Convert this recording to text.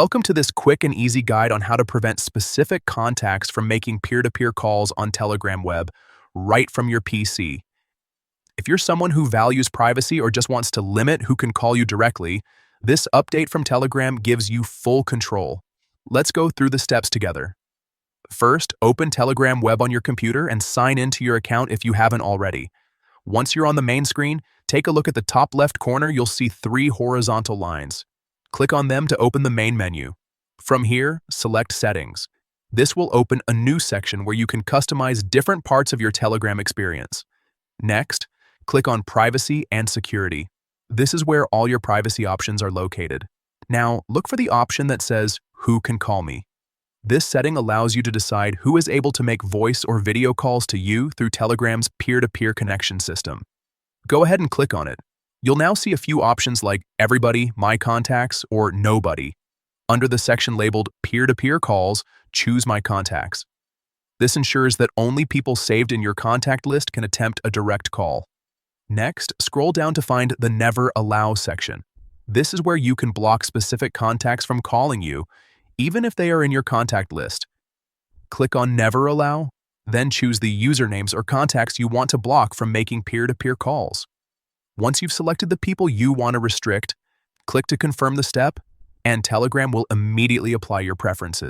Welcome to this quick and easy guide on how to prevent specific contacts from making peer-to-peer calls on Telegram web right from your PC. If you're someone who values privacy or just wants to limit who can call you directly, this update from Telegram gives you full control. Let's go through the steps together. First, open Telegram web on your computer and sign into your account if you haven't already. Once you're on the main screen, take a look at the top left corner. You'll see three horizontal lines. Click on them to open the main menu. From here, select Settings. This will open a new section where you can customize different parts of your Telegram experience. Next, click on Privacy and Security. This is where all your privacy options are located. Now, look for the option that says, Who can call me? This setting allows you to decide who is able to make voice or video calls to you through Telegram's peer-to-peer connection system. Go ahead and click on it. You'll now see a few options like Everybody, My Contacts, or Nobody. Under the section labeled Peer-to-Peer Calls, choose My Contacts. This ensures that only people saved in your contact list can attempt a direct call. Next, scroll down to find the Never Allow section. This is where you can block specific contacts from calling you, even if they are in your contact list. Click on Never Allow, then choose the usernames or contacts you want to block from making peer-to-peer calls. Once you've selected the people you want to restrict, click to confirm the step, and Telegram will immediately apply your preferences.